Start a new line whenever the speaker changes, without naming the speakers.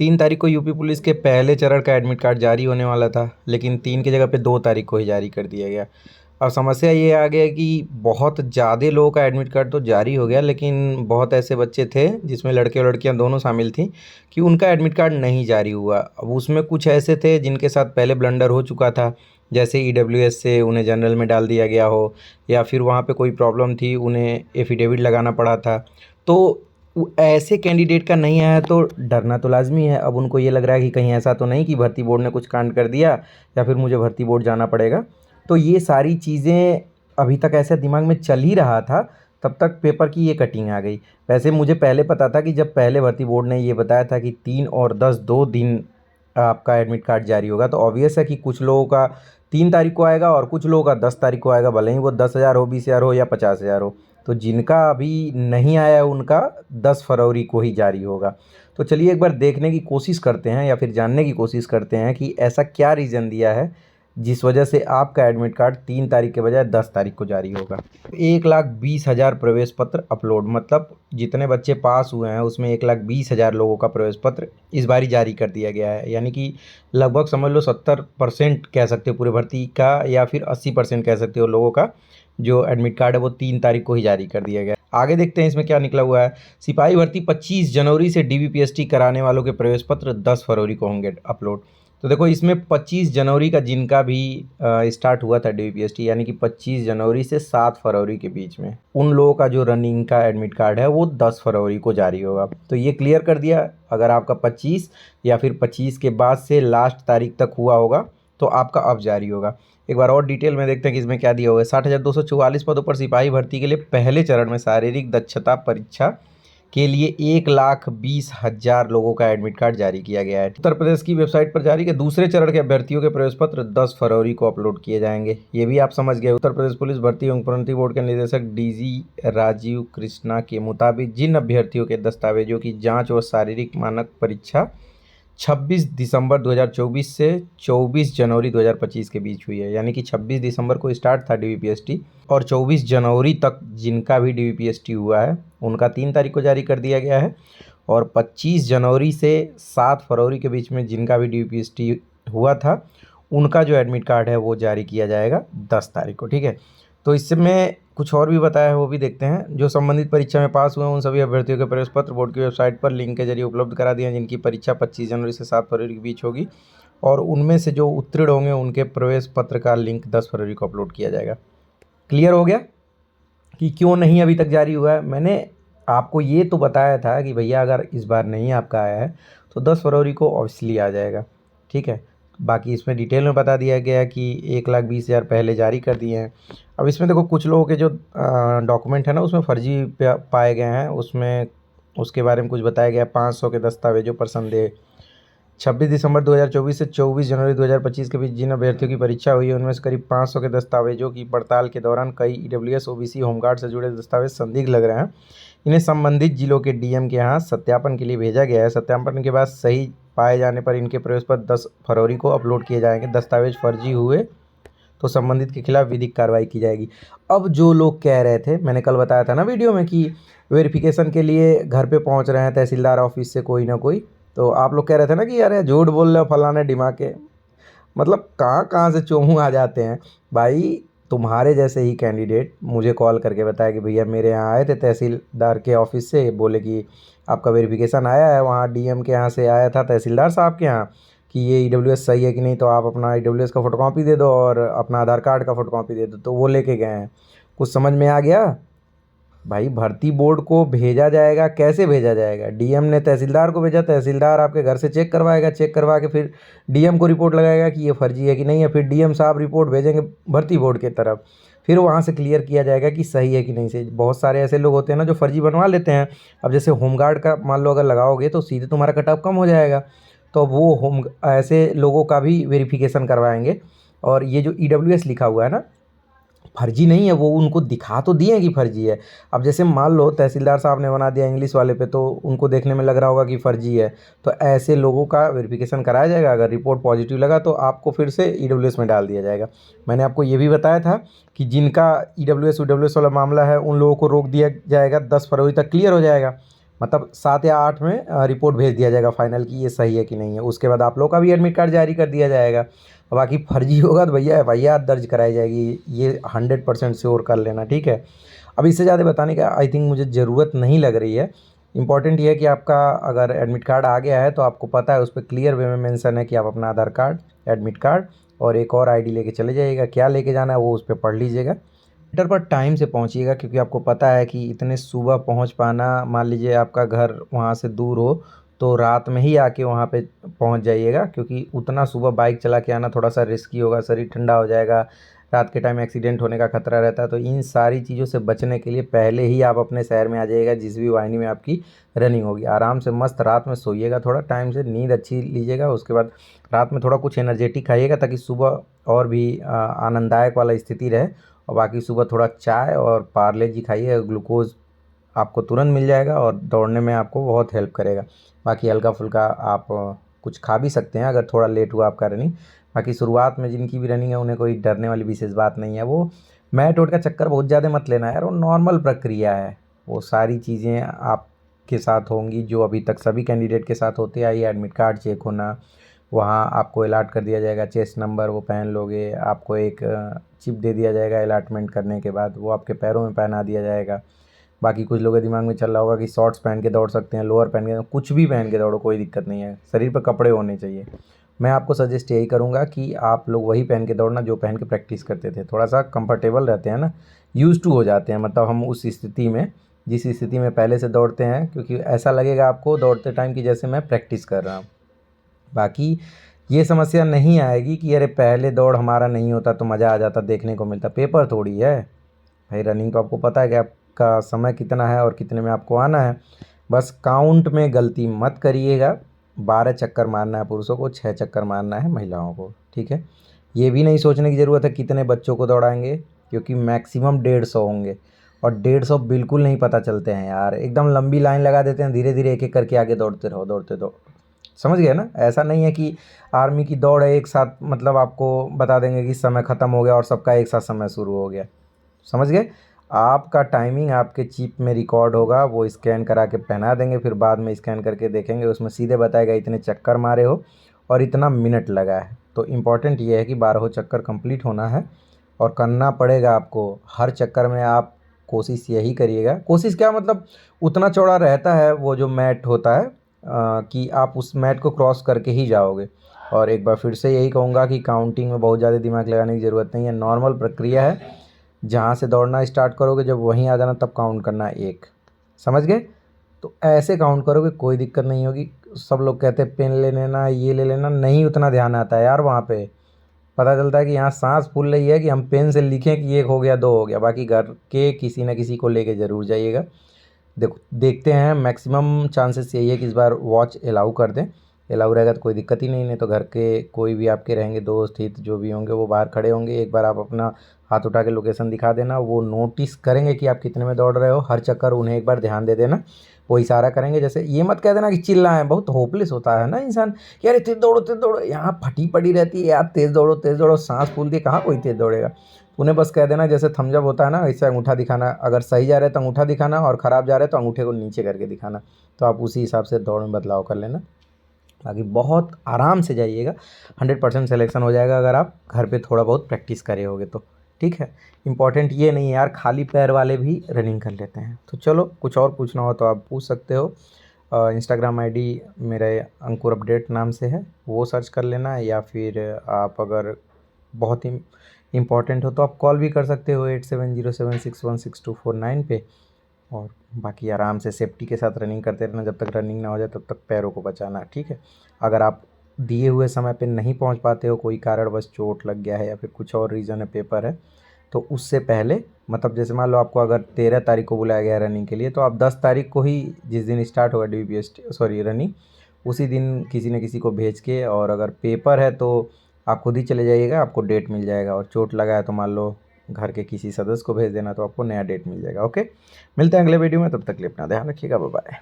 3 तारीख को UP police के पहले चरण का एडमिट कार्ड जारी होने वाला था, लेकिन 3 की जगह पे 2 तारीख को ही जारी कर दिया गया। अब समस्या ये आ गया कि बहुत ज़्यादा लोगों का एडमिट कार्ड तो जारी हो गया, लेकिन बहुत ऐसे बच्चे थे जिसमें लड़के और लड़कियां दोनों शामिल थी कि उनका एडमिट कार्ड नहीं जारी हुआ। अब उसमें कुछ ऐसे थे जिनके साथ पहले ब्लंडर हो चुका था, जैसे ईडब्ल्यूएस से उन्हें जनरल में डाल दिया गया हो, या फिर वहाँ पे कोई प्रॉब्लम थी, उन्हें एफिडेविट लगाना पड़ा था। तो ऐसे कैंडिडेट का नहीं आया तो डरना तो लाजमी है। अब उनको ये लग रहा है कि कहीं ऐसा तो नहीं कि भर्ती बोर्ड ने कुछ कांड कर दिया या फिर मुझे भर्ती बोर्ड जाना पड़ेगा। तो ये सारी चीज़ें अभी तक ऐसे दिमाग में चल ही रहा था, तब तक पेपर की ये कटिंग आ गई। वैसे मुझे पहले पता था कि जब पहले भर्ती बोर्ड ने ये बताया था कि 3 और 10 2 दिन आपका एडमिट कार्ड जारी होगा, तो ऑब्वियस है कि कुछ लोगों का 3 तारीख को आएगा और कुछ लोगों का 10 तारीख को आएगा, भले ही वो 10,000 हो, 20,000 हो या 50,000 हो। तो जिनका अभी नहीं आया है उनका 10 फरवरी को ही जारी होगा। तो चलिए एक बार देखने की कोशिश करते हैं या फिर जानने की कोशिश करते हैं कि ऐसा क्या रीज़न दिया है जिस वजह से आपका एडमिट कार्ड 3 तारीख के बजाय 10 तारीख को जारी होगा। 1,20,000 प्रवेश पत्र अपलोड, मतलब जितने बच्चे पास हुए हैं उसमें 1,20,000 लोगों का प्रवेश पत्र इस बारी जारी कर दिया गया है। यानी कि लगभग समझ लो 70% कह सकते हो पूरे भर्ती का, या फिर 80% कह सकते हो लोगों का जो एडमिट कार्ड है वो 3 तारीख को ही जारी कर दिया गया। आगे देखते हैं इसमें क्या निकला हुआ है। सिपाही भर्ती 25 जनवरी से डीबीपीएसटी कराने वालों के प्रवेश पत्र 10 फरवरी को होंगे अपलोड। तो देखो इसमें 25 जनवरी का जिनका भी स्टार्ट हुआ था डीबीपीएसटी, यानी कि 25 जनवरी से 7 फरवरी के बीच में उन लोगों का जो रनिंग का एडमिट कार्ड है वो 10 फरवरी को जारी होगा। तो ये क्लियर कर दिया। अगर आपका 25 या फिर 25 के बाद से लास्ट तारीख तक हुआ होगा तो आपका अब जारी होगा। एक बार और डिटेल में देखते हैं कि इसमें क्या दिया हुआ है। 60,244 पदों पर सिपाही भर्ती के लिए पहले चरण में शारीरिक दक्षता परीक्षा के लिए 1,20,000 लोगों का एडमिट कार्ड जारी किया गया है। उत्तर प्रदेश की वेबसाइट पर जारी के दूसरे चरण के अभ्यर्थियों के प्रवेश पत्र 10 फरवरी को अपलोड किए जाएंगे। ये भी आप समझ गए। उत्तर प्रदेश पुलिस भर्ती एवं प्रोन्नति बोर्ड के निदेशक डीजी राजीव कृष्णा के मुताबिक जिन अभ्यर्थियों के दस्तावेजों की जाँच व शारीरिक मानक परीक्षा 26 दिसंबर 2024 से 24 जनवरी 2025 के बीच हुई है, यानी कि 26 दिसंबर को स्टार्ट था डीबीपीएसटी और 24 जनवरी तक जिनका भी डीबीपीएसटी हुआ है उनका 3 तारीख को जारी कर दिया गया है, और 25 जनवरी से 7 फरवरी के बीच में जिनका भी डीबीपीएसटी हुआ था उनका जो एडमिट कार्ड है वो जारी किया जाएगा 10 तारीख को। ठीक है, तो इसमें कुछ और भी बताया है वो भी देखते हैं। जो संबंधित परीक्षा में पास हुए हैं उन सभी अभ्यर्थियों के प्रवेश पत्र बोर्ड की वेबसाइट पर लिंक के जरिए उपलब्ध करा दिए हैं, जिनकी परीक्षा 25 जनवरी से 7 फरवरी के बीच होगी, और उनमें से जो उत्तीर्ण होंगे उनके प्रवेश पत्र का लिंक 10 फरवरी को अपलोड किया जाएगा। क्लियर हो गया कि क्यों नहीं अभी तक जारी हुआ है। मैंने आपको ये तो बताया था कि भैया अगर इस बार नहीं आपका आया है तो 10 फरवरी को ऑब्वियसली आ जाएगा। ठीक है, बाकी इसमें डिटेल में बता दिया गया कि 1,20,000 पहले जारी कर दिए हैं। अब इसमें देखो कुछ लोगों के जो डॉक्यूमेंट है ना उसमें फर्जी पाए गए हैं, उसमें उसके बारे में कुछ बताया गया। 500 के दस्तावेजों पर संदेह। 26 दिसंबर 2024 से 24 जनवरी 2025 के बीच जिन अभ्यर्थियों की परीक्षा हुई है उनमें से करीब 500 के दस्तावेजों की पड़ताल के दौरान कई ईडब्ल्यूएस ओबीसी होमगार्ड से जुड़े दस्तावेज संदिग्ध लग रहे हैं। इन्हें संबंधित जिलों के डीएम के यहाँ सत्यापन के लिए भेजा गया है। सत्यापन के बाद सही पाए जाने पर इनके प्रवेश पर 10 फरवरी को अपलोड किए जाएंगे। दस्तावेज फर्जी हुए तो संबंधित के खिलाफ विधिक कार्रवाई की जाएगी। अब जो लोग कह रहे थे, मैंने कल बताया था ना वीडियो में कि वेरिफिकेशन के लिए घर पे पहुंच रहे हैं तहसीलदार ऑफिस से कोई ना कोई, तो आप लोग कह रहे थे ना कि यार झूठ बोल रहे हो फलाने डिमा के, मतलब कहाँ कहाँ से चोमू आ जाते हैं भाई। तुम्हारे जैसे ही कैंडिडेट मुझे कॉल करके बताया कि भैया मेरे यहाँ आए थे तहसीलदार के ऑफिस से, बोले कि आपका वेरिफिकेशन आया है, वहाँ डीएम के यहाँ से आया था तहसीलदार साहब के यहाँ कि ये ईडब्ल्यूएस सही है कि नहीं, तो आप अपना ईडब्ल्यूएस का फोटोकॉपी दे दो और अपना आधार कार्ड का फोटोकॉपी दे दो। तो वो लेके गए हैं। कुछ समझ में आ गया भाई? भर्ती बोर्ड को भेजा जाएगा, कैसे भेजा जाएगा? डीएम ने तहसीलदार को भेजा, तहसीलदार आपके घर से चेक करवाएगा, चेक करवा के फिर डीएम को रिपोर्ट लगाएगा कि ये फर्जी है कि नहीं है, फिर डीएम साहब रिपोर्ट भेजेंगे भर्ती बोर्ड की तरफ, फिर वहाँ से क्लियर किया जाएगा कि सही है कि नहीं सही। बहुत सारे ऐसे लोग होते हैं ना जो फर्जी बनवा लेते हैं। अब जैसे होमगार्ड का मान लो अगर लगाओगे तो सीधे तुम्हारा कटऑफ कम हो जाएगा, तो वो होम ऐसे लोगों का भी वेरिफिकेशन करवाएंगे। और ये जो ईडब्ल्यूएस लिखा हुआ है ना, फर्जी नहीं है, वो उनको दिखा तो दिए कि फर्जी है। अब जैसे मान लो तहसीलदार साहब ने बना दिया इंग्लिश वाले पे, तो उनको देखने में लग रहा होगा कि फर्जी है, तो ऐसे लोगों का वेरिफिकेशन कराया जाएगा। अगर रिपोर्ट पॉजिटिव लगा तो आपको फिर से ईडब्ल्यूएस में डाल दिया जाएगा। मैंने आपको ये भी बताया था कि जिनका ईडब्ल्यूएस वाला मामला है उन लोगों को रोक दिया जाएगा, 10 फरवरी तक क्लियर हो जाएगा। मतलब 7 या 8 में रिपोर्ट भेज दिया जाएगा फाइनल कि ये सही है कि नहीं है। उसके बाद आप लोग का भी एडमिट कार्ड जारी कर दिया जाएगा। बाकी फर्जी होगा तो भैया एफआईआर दर्ज कराई जाएगी, ये 100% श्योर कर लेना, ठीक है। अब इससे ज़्यादा बताने का आई थिंक मुझे ज़रूरत नहीं लग रही है। इंपॉर्टेंट ये है कि आपका अगर एडमिट कार्ड आ गया है तो आपको पता है उस पर क्लियर वे में मेंशन है कि आप अपना आधार कार्ड, एडमिट कार्ड और एक और आईडी लेके चले जाइएगा। क्या लेके जाना है वो उस पर पढ़ लीजिएगा। सेंटर पर टाइम से पहुंचिएगा, क्योंकि आपको पता है कि इतने सुबह पहुंच पाना, मान लीजिए आपका घर वहां से दूर हो तो रात में ही आके वहां पे पहुंच जाइएगा, क्योंकि उतना सुबह बाइक चला के आना थोड़ा सा रिस्की होगा, शरीर ठंडा हो जाएगा, रात के टाइम एक्सीडेंट होने का खतरा रहता है। तो इन सारी चीज़ों से बचने के लिए पहले ही आप अपने शहर में आ जाइएगा, जिस भी वाहिनी में आपकी रनिंग होगी। आराम से मस्त रात में सोइएगा, थोड़ा टाइम से नींद अच्छी लीजिएगा। उसके बाद रात में थोड़ा कुछ एनर्जेटिक खाइएगा ताकि सुबह और भी आनंददायक वाला स्थिति रहे। और बाकी सुबह थोड़ा चाय और पार्ले जी खाइए, ग्लूकोज आपको तुरंत मिल जाएगा और दौड़ने में आपको बहुत हेल्प करेगा। बाकी हल्का फुल्का आप कुछ खा भी सकते हैं अगर थोड़ा लेट हुआ आपका रनिंग। बाकी शुरुआत में जिनकी भी रनिंग है उन्हें कोई डरने वाली विशेष बात नहीं है। वो मैट वोट का चक्कर बहुत ज़्यादा मत लेना यार, वो नॉर्मल प्रक्रिया है। वो सारी चीज़ें आपके साथ होंगी जो अभी तक सभी कैंडिडेट के साथ होते आई है। एडमिट कार्ड चेक होना, वहाँ आपको अलाट कर दिया जाएगा चेस्ट नंबर, वो पहन लोगे। आपको एक चिप दे दिया जाएगा अलाटमेंट करने के बाद, वो आपके पैरों में पहना दिया जाएगा। बाकी कुछ लोगों के दिमाग में चल रहा होगा कि शॉर्ट्स पहन के दौड़ सकते हैं, लोअर पहन के, कुछ भी पहन के दौड़ो, कोई दिक्कत नहीं है, शरीर पर कपड़े होने चाहिए। मैं आपको सजेस्ट यही करूँगा कि आप लोग वही पहन के दौड़ना जो पहन के प्रैक्टिस करते थे। थोड़ा सा कंफर्टेबल रहते हैं ना, यूज़ टू हो जाते हैं, मतलब हम उस स्थिति में, जिस स्थिति में पहले से दौड़ते हैं, क्योंकि ऐसा लगेगा आपको दौड़ते टाइम कि जैसे मैं प्रैक्टिस कर रहा हूँ। बाकी ये समस्या नहीं आएगी कि अरे पहले दौड़ हमारा नहीं होता तो मज़ा आ जाता, देखने को मिलता। पेपर थोड़ी है भाई, रनिंग तो आपको पता है कि आपका समय कितना है और कितने में आपको आना है। बस काउंट में गलती मत करिएगा। 12 चक्कर मारना है पुरुषों को, 6 चक्कर मारना है महिलाओं को, ठीक है। ये भी नहीं सोचने की ज़रूरत है कितने बच्चों को दौड़ाएंगे, क्योंकि मैक्सिमम 150 होंगे और 150 बिल्कुल नहीं पता चलते हैं यार। एकदम लंबी लाइन लगा देते हैं, धीरे धीरे एक एक करके आगे दौड़ते रहो, दौड़ते दो। समझ गए ना? ऐसा नहीं है कि आर्मी की दौड़ है एक साथ, मतलब आपको बता देंगे कि समय ख़त्म हो गया और सबका एक साथ समय शुरू हो गया। समझ गए? आपका टाइमिंग आपके चिप में रिकॉर्ड होगा, वो स्कैन करा के पहना देंगे, फिर बाद में स्कैन करके देखेंगे, उसमें सीधे बताएगा इतने चक्कर मारे हो और इतना मिनट लगा है। तो इम्पॉर्टेंट ये है कि 12 चक्कर कंप्लीट होना है और करना पड़ेगा आपको। हर चक्कर में आप कोशिश यही करिएगा, कोशिश क्या मतलब उतना चौड़ा रहता है वो जो मैट होता है कि आप उस मैट को क्रॉस करके ही जाओगे। और एक बार फिर से यही कहूँगा कि काउंटिंग में बहुत ज़्यादा दिमाग लगाने की ज़रूरत नहीं है, नॉर्मल प्रक्रिया है। जहाँ से दौड़ना स्टार्ट करोगे जब वहीं आ जाना तब काउंट करना है 1। समझ गए? तो ऐसे काउंट करोगे, कोई दिक्कत नहीं होगी। सब लोग कहते हैं पेन ले लेना, ये ले लेना, नहीं उतना ध्यान आता है यार। वहाँ पे पता चलता है कि यहाँ सांस फूल रही है कि हम पेन से लिखें कि 1 हो गया, 2 हो गया। बाकी घर के किसी न किसी को लेके ज़रूर जाइएगा। देखो देखते हैं, मैक्सिमम चांसेस यही है कि इस बार वॉच अलाउ कर दें। अलाउ रहेगा तो कोई दिक्कत ही नहीं तो घर के कोई भी आपके रहेंगे, दोस्त हित जो भी होंगे वो बाहर खड़े होंगे। एक बार आप अपना हाथ उठा के लोकेशन दिखा देना, वो नोटिस करेंगे कि आप कितने में दौड़ रहे हो। हर चक्कर उन्हें एक बार ध्यान दे देना, वो इशारा करेंगे। जैसे ये मत कह देना कि चिल्लाएं, बहुत होपलेस होता है ना इंसान कि अरे तेज दौड़ो तेज दौड़ो, यहाँ फटी पड़ी रहती है यार, तेज़ दौड़ो, सांस फूलती है, कहाँ कोई तेज़ दौड़ेगा। उन्हें बस कह देना जैसे थम्स अप होता है ना, ऐसे अंगूठा दिखाना। अगर सही जा रहे तो अंगूठा दिखाना और ख़राब जा रहे तो अंगूठे को नीचे करके दिखाना। तो आप उसी हिसाब से दौड़ में बदलाव कर लेना। बाकी बहुत आराम से जाइएगा, 100% सिलेक्शन हो जाएगा अगर आप घर पे थोड़ा बहुत प्रैक्टिस करे होगे तो, ठीक है। इंपॉर्टेंट ये नहीं है यार, खाली पैर वाले भी रनिंग कर लेते हैं। तो चलो, कुछ और पूछना हो तो आप पूछ सकते हो। इंस्टाग्राम आईडी मेरे अंकुर अपडेट नाम से है, वो सर्च कर लेना। या फिर आप अगर बहुत ही इम्पॉर्टेंट हो तो आप कॉल भी कर सकते हो 8707616249 पे। और बाकी आराम से सेफ्टी के साथ रनिंग करते रहना, जब तक रनिंग ना हो जाए तब तक पैरों को बचाना, ठीक है। अगर आप दिए हुए समय पे नहीं पहुंच पाते हो, कोई कारणवश चोट लग गया है या फिर कुछ और रीज़न है, पेपर है, तो उससे पहले, मतलब जैसे मान लो आपको अगर 13 तारीख को बुलाया गया है रनिंग के लिए, तो आप 10 तारीख को ही, जिस दिन स्टार्ट होगा रनिंग, उसी दिन किसी न किसी को भेज के, और अगर पेपर है तो आप खुद ही चले जाइएगा, आपको डेट मिल जाएगा। और चोट लगा है तो मान लो घर के किसी सदस्य को भेज देना, तो आपको नया डेट मिल जाएगा। ओके, मिलते हैं अगले वीडियो में, तब तक के लिए अपना ध्यान रखिएगा, बाय बाय।